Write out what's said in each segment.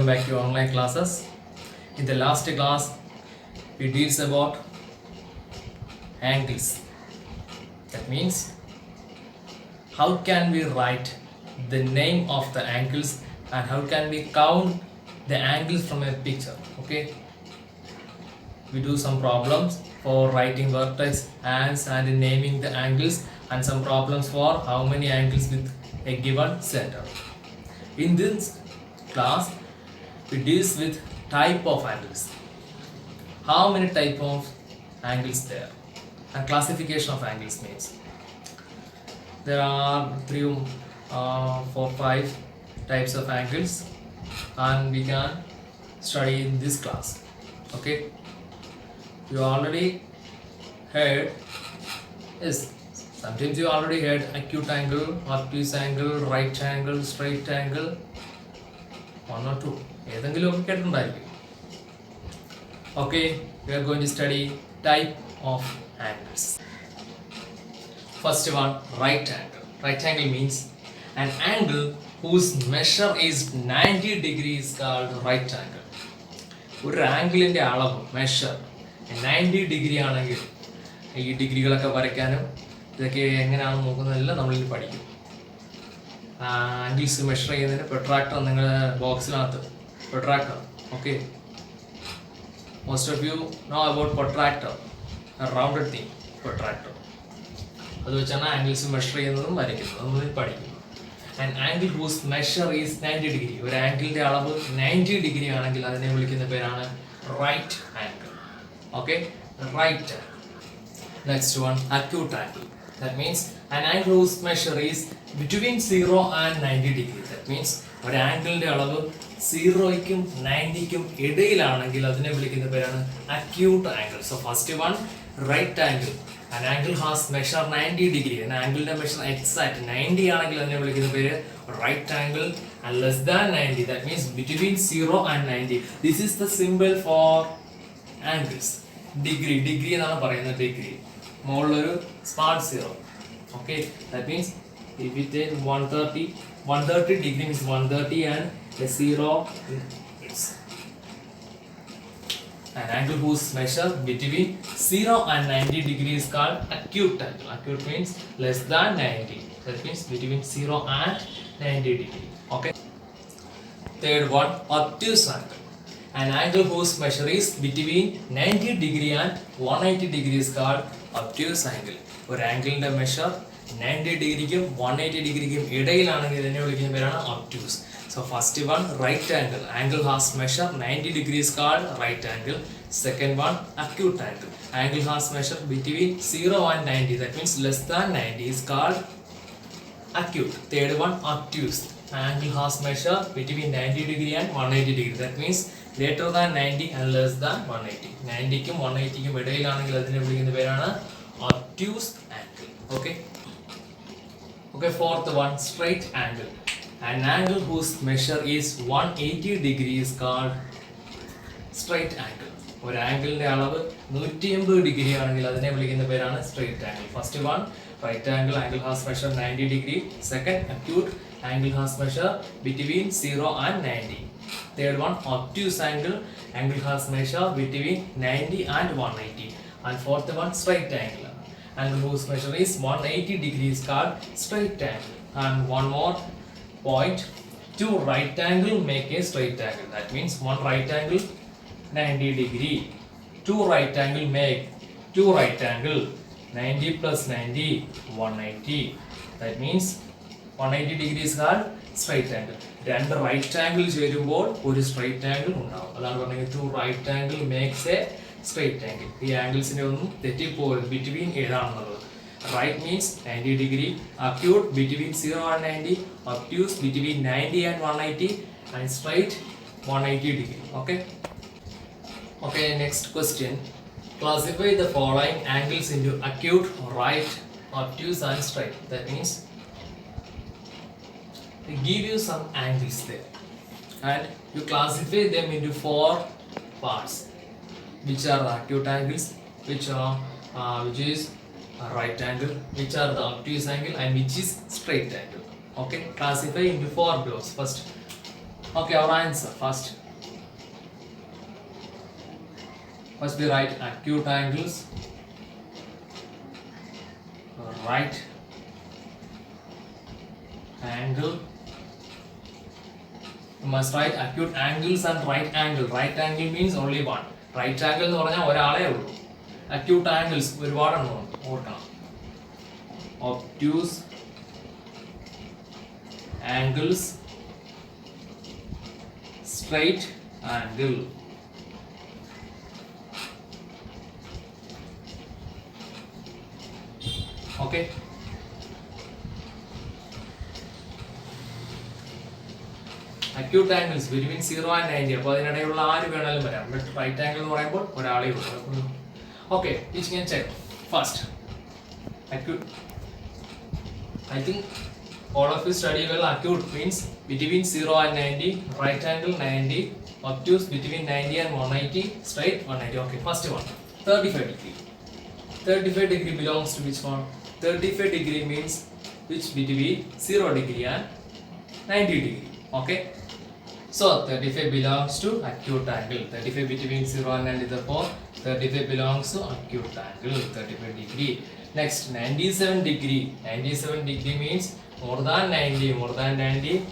welcome back to online classes. In the last class, we deals about angles. That means how can we write the name of the angles and how can we count the angles from a picture. Okay, we do some problems for writing vertex and naming the angles, and some problems for how many angles with a given center. In this class, we deals with type of angles. How many type of angles there, and classification of angles means there are 3, 4, 5 types of angles, and we can study in this class. Okay, you already heard, yes, sometimes you already heard acute angle, obtuse angle, right angle, straight angle, 1 or 2 ഏതെങ്കിലും ഒക്കെ കേട്ടിട്ടുണ്ടായിരിക്കും. Okay, we are going to study type of angles. First one, right angle. Right angle means an angle whose measure is 90 degrees called right angle. ഒരു ആംഗിളിൻ്റെ അളവ് measure 90 degree ആണെങ്കിൽ ഈ ഡിഗ്രികളൊക്കെ വരയ്ക്കാനും ഇതൊക്കെ എങ്ങനെയാണെന്ന് നോക്കുന്നതെല്ലാം നമ്മളിൽ പഠിക്കും. ആംഗിൾസ് മെഷർ ചെയ്യുന്നതിന് പ്രൊട്രാക്ടർ നിങ്ങളുടെ ബോക്സിനകത്ത് protractor. Okay, most of you know about protractor, a rounded thing, protractor. അത് വെച്ചാണ് ആംഗിൾസ് മെഷർ ചെയ്യുന്നതും വരയ്ക്കുന്നതും നമ്മൾ പഠിക്കും. And angle whose measure is 90 degree. ഒരു ആംഗിളിൻ്റെ അളവ് 90 ഡിഗ്രി ആണെങ്കിൽ അതിനെ വിളിക്കുന്ന പേരാണ് right angle. Okay, right angle. Next one, acute angle. That means an angle whose measure is between 0 and 90 degree. That means ഒരു ആംഗിളിൻ്റെ അളവ് 0ക്കും 90ക്കും ഇടയിലാണെങ്കിൽ അതിനെ വിളിക്കുന്ന പേരാണ് acute angle. So first one, right angle. An angle has measure 90 degree. An angle measure exact 90 ആണെങ്കിൽ അതിനെ വിളിക്കുന്ന പേര് right angle, and less than 90, that means between 0 and 90. This is the symbol for angles. Degree എന്നാണ് പറയുന്നത്. Degree മുകളിലൊരു smart 0. Okay, that means if we take 130 degree means 130 and a 0 is an angle whose measure between 0 and 90 degrees is called acute angle. Acute means less than 90. That means between 0 and 90 degree. Okay. Third one, obtuse angle. An angle whose measure is between 90 degree and 180 degree is called obtuse angle. ഒരു ആംഗിളിന്റെ measure 90 ഡിഗ്രിക്കും 180 ഡിഗ്രിക്കും ഇടയിലാണെങ്കിൽ ഇതിനെ വിളിക്കുന്ന പേരാണ് obtuse. So first one, right angle. Angle has measure 90 degrees called right angle. Second one, acute angle. Angle has measure between 0 and 90. That means less than 90 is called acute. Third one, obtuse. Angle has measure between 90 degree and 180 degree. That means greater than 90 and less than 180. 90ക്കും 180ക്കും ഇടയിലാണെങ്കിൽ അതിനെ വിളിക്കുന്ന പേരാണ് obtuse angle. Okay. Okay, fourth one, straight angle. An angle whose measure is 180 degree is called straight angle. ഒരു ആംഗിളിന്റെ അളവ് 180 degree ആണെങ്കിൽ അതിനെ വിളിക്കുന്ന പേരാണ് straight angle. First one, right angle. Angle has measure 90 degree. Second, acute. Angle has measure between 0 and 90. Third one, obtuse angle. Angle has measure between 90 and 180. And fourth one, straight angle. Angle whose measure is 180 degree is called straight angle. And one more point, two right angle make a straight angle. That means one right angle 90 degree, two right angle make two right angle 90 plus 90 180. That means 180 degree is called straight angle. രണ്ട് right angle ചേരുമ്പോൾ ഒരു straight angle ഉണ്ടാവും. അതാണ് പറഞ്ഞത് two right angle makes a straight angle. ഈ ആംഗിൾസിന്റെ ഒന്നും തെറ്റിപ്പോകരുത്, ബിറ്റ്വീൻ ഏതാണെന്നുള്ളത്. Right means 90 degree, acute between 0 and 90, obtuse between 90 and 180, and straight 180 degree. Okay. Okay, next question. Classify the following angles into acute, right, obtuse and straight. That means they give you some angles there and you classify them into 4 parts, which are the acute angles, which is right angle, which are the obtuse angle, and which is straight angle. Okay, classify into 4 blocks. First, Okay, our answer first. First we write acute angles. Right angle. You must write acute angles and right angle. Right angle means only one. Right angle എന്ന് പറഞ്ഞാൽ ഒരാളെ ഉള്ളൂ. Acute angles ഒരുപാടെണ്ണം ഓർക്കണം. Obtuse angles, straight angle. Okay. Acute angles between 0 and 90. അപ്പോൾ അതിനിടയിലുള്ള ആര് വേണമെങ്കിലും വരാം. But right angle എന്ന് പറയുമ്പോൾ ഒരാളെ ഉള്ളൂ. Okay, which can check first. Acute. I think all of you study well. Acute means between 0 and 90, right angle 90, obtuse between 90 and 180, straight 180. Okay, first one, 35 degree. 35 degree belongs to which one? 35 degree means which between 0 degree and 90 degree. Okay. So 35 belongs to acute angle. 35 between 0 and 90. Therefore 35 belongs to acute angle. 35 degree. Next 97 degree. 97 degree means more than 90. More than 90.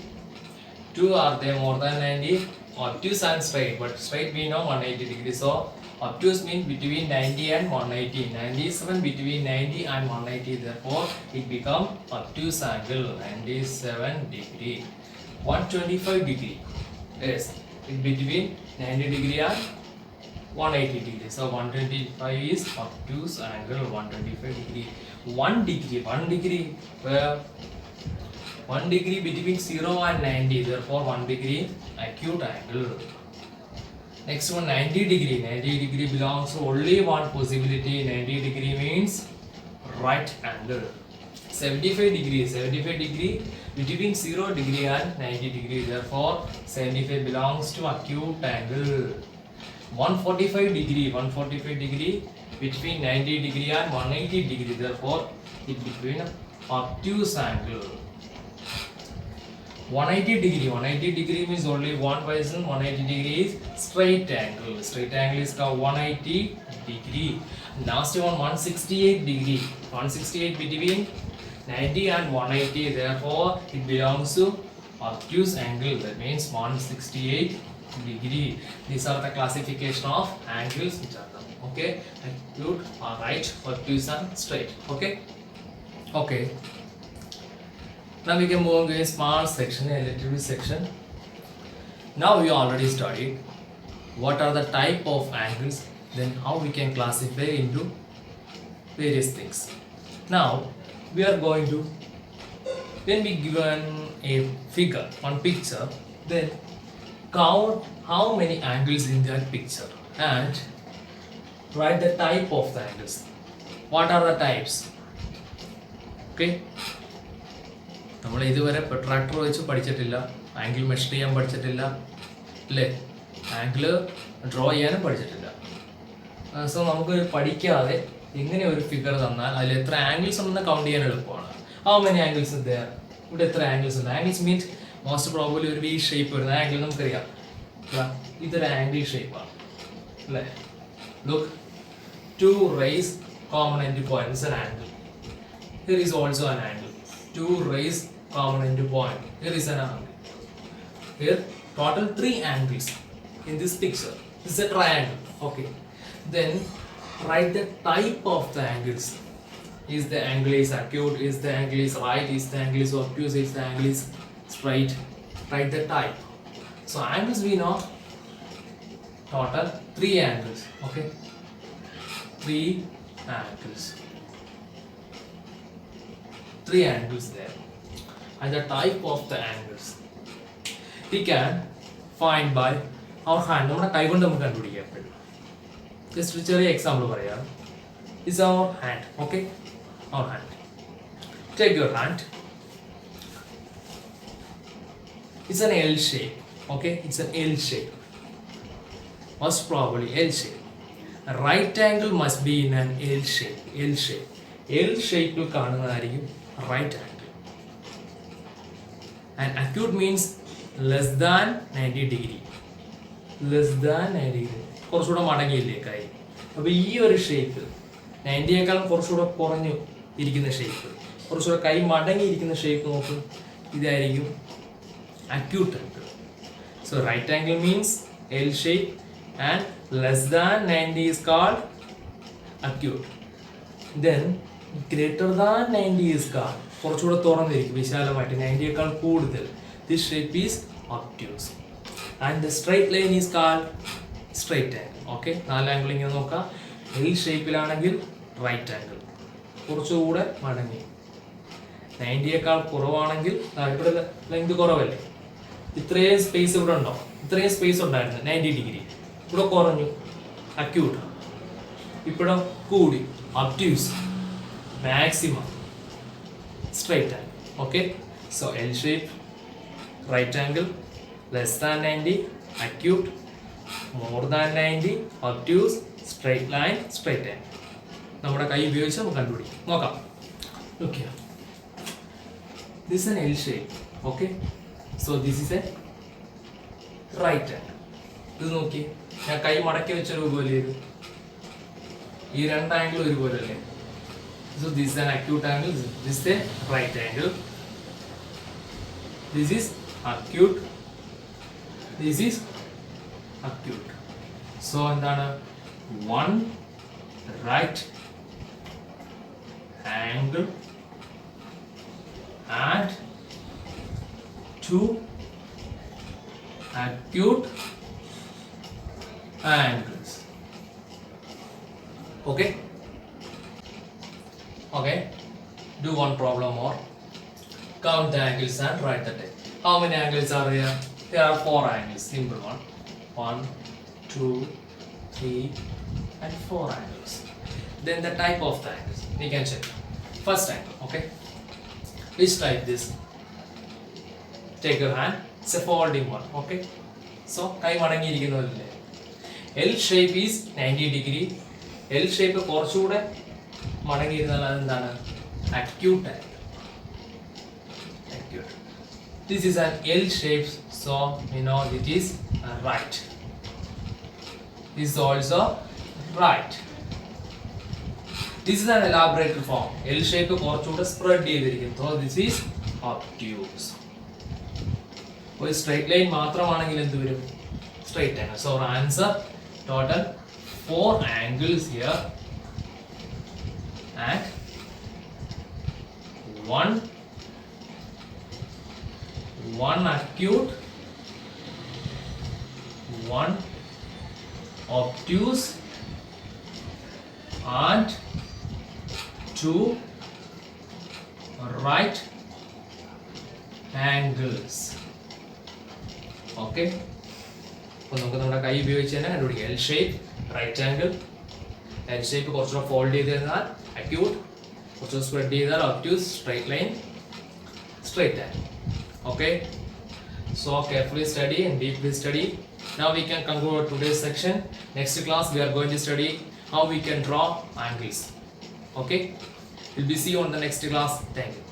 Two are there more than 90. Obtuse and straight. But straight we know 180 degree. So obtuse means between 90 and 180. 97 between 90 and 180. Therefore it becomes obtuse angle. 97 degree. 125 degree. Yes, in between 90 degree and 180 degree. So 125 is obtuse angle. 125 degree. 1 degree where 1 degree between 0 and 90. Therefore 1 degree acute angle. Next one 90 degree. 90 degree belongs to only one possibility. 90 degree means right angle. 75 degree. 75 degree between 0 degree and 90 degree. Therefore 75 belongs to acute angle. 145 degree. 145 degree between 90 degree and 180 degree. Therefore it between obtuse angle. 180 degree. 180 degree means only one person. 180 degree is straight angle. Straight angle is called 180 degree. Last one 168 degree. 168 between 90 and 180. Therefore it belongs to obtuse angle. That means 168 degree. These are the classification of angles which are them. Okay, acute, right, obtuse and straight. Okay. Okay. Now we can move on to a small section, a little bit section. Now we already studied what are the type of angles, then how we can classify into various things. Now we are going to, when we given a figure, one picture, then count how many angles in that picture and write the type of the angles. What are the types? Okay. നമ്മൾ ഇതുവരെ protractor വെച്ച് പഠിച്ചിട്ടില്ല, angle measure ചെയ്യാൻ പഠിച്ചിട്ടില്ല അല്ലേ, angle draw ചെയ്യാനും പഠിച്ചിട്ടില്ല. So നമുക്ക് പഠിക്കാതെ ഇങ്ങനെ ഒരു ഫിഗർ തന്നാൽ അതിൽ എത്ര ആംഗിൾസ് ഉണ്ടെന്ന് കൗണ്ട് ചെയ്യാൻ എളുപ്പമാണ്. ഹൗ മെനി ആംഗിൾസ് ഉണ്ട് there? ഇവിടെ എത്ര ആംഗിൾസ് ഉണ്ട്? ആംഗിൾസ് മീൻസ് മോസ്റ്റ് പ്രോബബ്ലി ഒരു വി ഷേപ്പ് വരുന്ന ആംഗിൾ നമുക്കറിയാം. ഇതൊരു ആംഗിൾ ഷേപ്പാണ് അല്ലേ. Look, 2 rays common end points an angle. Here is also an angle. 2 rays common end point. Here is an angle. Here total 3 angles in this picture. This is a triangle. Okay. Then write the type of the angles. Is the angle is acute? Is the angle is right? Is the angle is obtuse? Is the angle is straight? Write the type. So angles we know total 3 angles. Okay. 3 angles. 3 angles there. And the type of the angles we can find by our hand. നമ്മുടെ കൈ കൊണ്ട് നമുക്ക് കണ്ടുപിടിക്കാൻ പറ്റും. Just ഒരു ചെറിയ example പറയാം. Is our hand. Okay. Our hand. Take your hand. It's an L shape. Okay. It's an L shape. Most probably L shape. A right angle must be in an L shape. L shape. L shape കാണുന്നതായിരിക്കും right angle. And acute means less than 90 degree, less than 90 degree, കുറച്ചുകൂടെ മടങ്ങിയില്ലേ കൈ. അപ്പോൾ ഈ ഒരു shape 90യേക്കാളും കുറച്ചുകൂടെ കുറഞ്ഞു ഇരിക്കുന്ന shape, കുറച്ചുകൂടെ കൈ മടങ്ങിയിരിക്കുന്ന ഷേപ്പ് നോക്ക്, ഇതായിരിക്കും acute angle. So right angle means L shape and less than 90 is called acute. Then greater than 90 is called, കുറച്ചുകൂടെ തുറന്നിരിക്കും വിശാലമായിട്ട് 90യേക്കാൾ കൂടുതൽ, this shape is obtuse. And the straight line is called straight angle. Okay, 4 angle ഇങ്ങനെ നോക്കാം. L ഷേപ്പിലാണെങ്കിൽ right angle, കുറച്ചുകൂടെ മടങ്ങി. 90യേക്കാൾ കുറവാണെങ്കിൽ ഇവിടെ length കുറവല്ലേ, ഇത്രയും സ്പേസ് ഇവിടെ ഉണ്ടോ, ഇത്രയും സ്പേസ് ഉണ്ടായിരുന്നു 90 ഡിഗ്രി, ഇവിടെ കുറഞ്ഞു അക്യൂട്ട്, ഇവിടെ കൂടി obtuse, maximum straight angle. Okay, so L shape right angle, less than 90 acute, more than 90 obtuse, straight line straight angle. നമ്മുടെ കൈ ഉപയോഗിച്ച് നമുക്ക് കണ്ടുപിടിക്കാം, നോക്കാം. Okay, this is an L shape. Okay, so this is a right angle. ഇത് നോക്കി, ഞാൻ കൈ മടക്കി വെച്ച രൂപമല്ലേ ഇത്, ഈ രണ്ട് ആംഗിൾ ഒരുപോലെ അല്ലേ. So this is an acute angle, this is a right angle, this is acute, this is acute. So എന്താണ്, one right angle and two acute angles. Okay, okay, do one problem more. Count the angles and write the type. How many angles are there? There are 4 angles. Simple one. 1, 2, 3 and 4 angles. Then the type of the angles we can check. First angle. Okay, please type this. Take your hand, it's a folding one. Okay, so കൈ മടങ്ങിയിരിക്കുന്നതല്ലേ. L shape is 90 degree. L shape കുറച്ചുകൂടെ മടങ്ങിയിരുന്നാൽ അതെന്താണ്, acute angle. Acute. This is an L shape, so we know it is right. This is also right. This is an elaborated form. L shape കുറച്ചുകൂടെ spread ചെയ്തിരിക്കും, so this is obtuse. ഒരു straight line മാത്രമാണെങ്കിൽ എന്ത് വരും, straight angle. So answer total 4 angles here and one acute, one obtuse and 2 right angles. Okay, അപ്പോൾ നമുക്ക് നമ്മുടെ കൈ ഉപയോഗിച്ച് തന്നെ കണ്ടുപിടിക്കാം. L shape right angle, L shape കുറച്ചുകൂടെ ഫോൾഡ് ചെയ്ത് കഴിഞ്ഞാൽ അക്യൂട്ട്, കുറച്ചുകൂടെ സ്പ്രെഡ് ചെയ്താൽ obtuse, straight line straight angle. Okay, so carefully study and deeply study. Now we can conclude today's section. Next class we are going to study how we can draw angles. Okay, we'll be see you on the next class. Thank you.